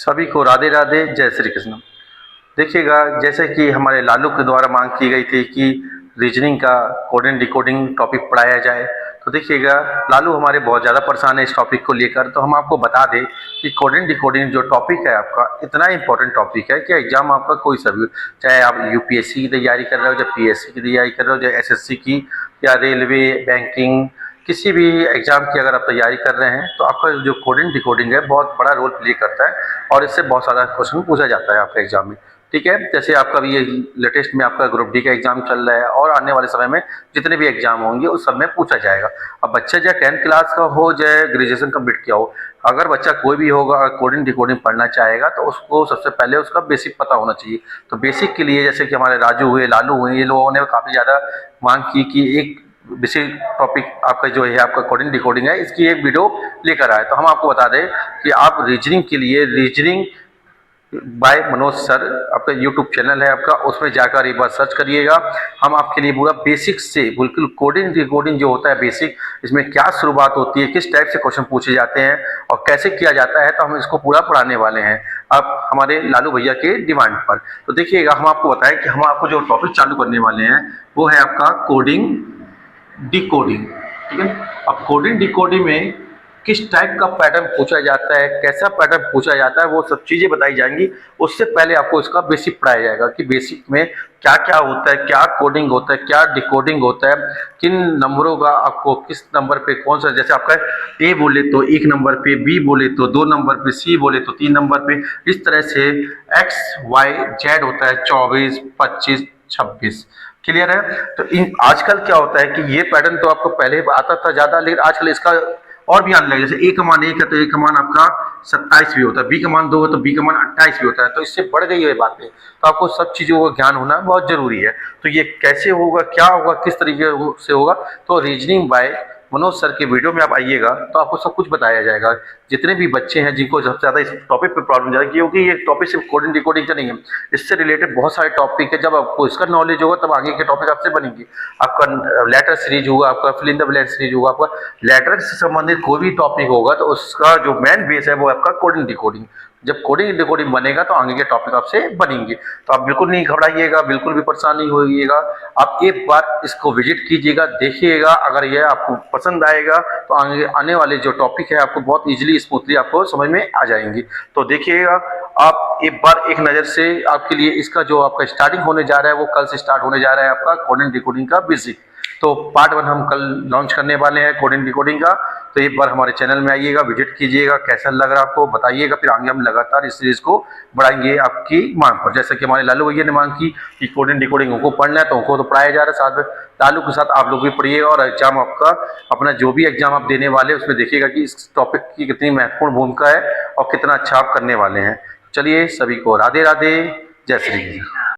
सभी को राधे राधे, जय श्री कृष्ण। देखिएगा, जैसे कि हमारे लालू के द्वारा मांग की गई थी कि रीजनिंग का कोडिंग डिकोडिंग टॉपिक पढ़ाया जाए, तो देखिएगा लालू हमारे बहुत ज़्यादा परेशान है इस टॉपिक को लेकर। तो हम आपको बता दें कि कोडिंग डिकोडिंग जो टॉपिक है आपका, इतना इंपॉर्टेंट टॉपिक है कि एग्जाम आपका कोई सा भी, चाहे आप यूपीएससी की तैयारी कर रहे हो, चाहे पीएससी की तैयारी कर रहे हो, चाहे एसएससी की या रेलवे, बैंकिंग, किसी भी एग्जाम की अगर आप तैयारी कर रहे हैं तो आपका जो कोडिंग डिकोडिंग है बहुत बड़ा रोल प्ले करता है और इससे बहुत सारा क्वेश्चन पूछा जाता है आपके एग्जाम में। ठीक है, जैसे आपका भी ये लेटेस्ट में आपका ग्रुप डी का एग्जाम चल रहा है और आने वाले समय में जितने भी एग्जाम होंगे उस सब में पूछा जाएगा। अब बच्चा चाहे 10th क्लास का हो, चाहे ग्रेजुएशन कंप्लीट किया हो, अगर बच्चा कोई भी होगा अगर कोडिंग डिकोडिंग पढ़ना चाहेगा तो उसको सबसे पहले उसका बेसिक पता होना चाहिए। तो बेसिक के लिए जैसे कि हमारे राजू हुए, लालू हुए, ये लोगों ने काफ़ी ज़्यादा मांग की कि एक बेसिक टॉपिक आपका जो है आपका कोडिंग डिकोडिंग है, इसकी एक वीडियो लेकर आए। तो हम आपको बता दें कि आप रीजनिंग के लिए रीजनिंग बाय मनोज सर आपका यूट्यूब चैनल है आपका, उसमें जाकर एक बार सर्च करिएगा। हम आपके लिए पूरा बेसिक से बिल्कुल कोडिंग डिकोडिंग जो होता है बेसिक, इसमें क्या शुरुआत होती है, किस टाइप से क्वेश्चन पूछे जाते हैं और कैसे किया जाता है, तो हम इसको पूरा पढ़ाने वाले हैं अब हमारे लालू भैया के डिमांड पर। तो देखिएगा, हम आपको बताएं कि हम आपको जो टॉपिक चालू करने वाले हैं वो है आपका कोडिंग डिकोडिंग। ठीक है, अब कोडिंग डिकोडिंग में किस टाइप का पैटर्न पूछा जाता है, कैसा पैटर्न पूछा जाता है, वो सब चीज़ें बताई जाएंगी। उससे पहले आपको इसका बेसिक पढ़ाया जाएगा कि बेसिक में क्या क्या होता है, क्या कोडिंग होता है, क्या डिकोडिंग होता है, किन नंबरों का आपको किस नंबर पे कौन सा, जैसे आपका ए बोले तो 1 नंबर पे, बी बोले तो 2 नंबर पे, सी बोले तो 3 नंबर पे, इस तरह से एक्स वाई जेड होता है 24, 25, 26। क्लियर है। तो इन आजकल क्या होता है कि ये पैटर्न तो आपको पहले आता था ज़्यादा, लेकिन आजकल इसका और भी आने लगे। जैसे ए का मान 1 है तो ए का मान आपका 27 भी होता है, बी का मान 2 है तो बी का मान 28 भी होता है। तो इससे बढ़ गई है बातें, तो आपको सब चीज़ों का ज्ञान होना बहुत जरूरी है। तो ये कैसे होगा, क्या होगा, किस तरीके से होगा, तो रीजनिंग बाय मनोज सर के वीडियो में आप आइएगा तो आपको सब कुछ बताया जाएगा। जितने भी बच्चे हैं जिनको सबसे ज़्यादा इस टॉपिक पे प्रॉब्लम जाएगी, क्योंकि ये टॉपिक सिर्फ कोडिंग डिकोडिंग का नहीं है, इससे रिलेटेड बहुत सारे टॉपिक है। जब आपको इसका नॉलेज होगा तब आगे के टॉपिक आपसे बनेंगे। आपका लेटर सीरीज होगा, आपका fill in the blank series होगा, आपका लेटर से संबंधित कोई भी टॉपिक होगा तो उसका जो मेन बेस है वो आपका कोडिंग डिकोडिंग। जब कोडिंग डिकोडिंग बनेगा तो आगे के टॉपिक आपसे बनेंगे। तो आप बिल्कुल नहीं घबराइएगा, बिल्कुल भी परेशान नहीं होइएगा। आप एक बार इसको विजिट कीजिएगा, देखिएगा, अगर यह आपको पसंद आएगा तो आगे आने वाले जो टॉपिक है आपको बहुत इजीली स्मूथली आपको समझ में आ जाएंगे। तो देखिएगा, आप एक बार एक नज़र से आपके लिए इसका जो आपका स्टार्टिंग होने जा रहा है वो कल से स्टार्ट होने जा रहा है आपका कोडिंग डिकोडिंग का बेसिक। तो पार्ट 1 हम कल लॉन्च करने वाले हैं कोडिंग डिकोडिंग का। तो एक बार हमारे चैनल में आइएगा, विजिट कीजिएगा, कैसा लग रहा है आपको बताइएगा, फिर आगे हम लगातार इस सीरीज को बढ़ाएंगे आपकी मांग पर। जैसे कि हमारे लालू भैया ने मांग की कि कोडिंग डिकोडिंग उनको पढ़ना है तो उनको तो पढ़ाया जा रहा है, साथ में लालू के साथ आप लोग भी पढ़िएगा और एग्जाम आपका अपना जो भी एग्जाम आप देने वाले हैं उसमें देखिएगा कि इस टॉपिक की कितनी महत्वपूर्ण भूमिका है और कितना अच्छा आप करने वाले हैं। चलिए, सभी को राधे राधे, जय श्री कृष्ण।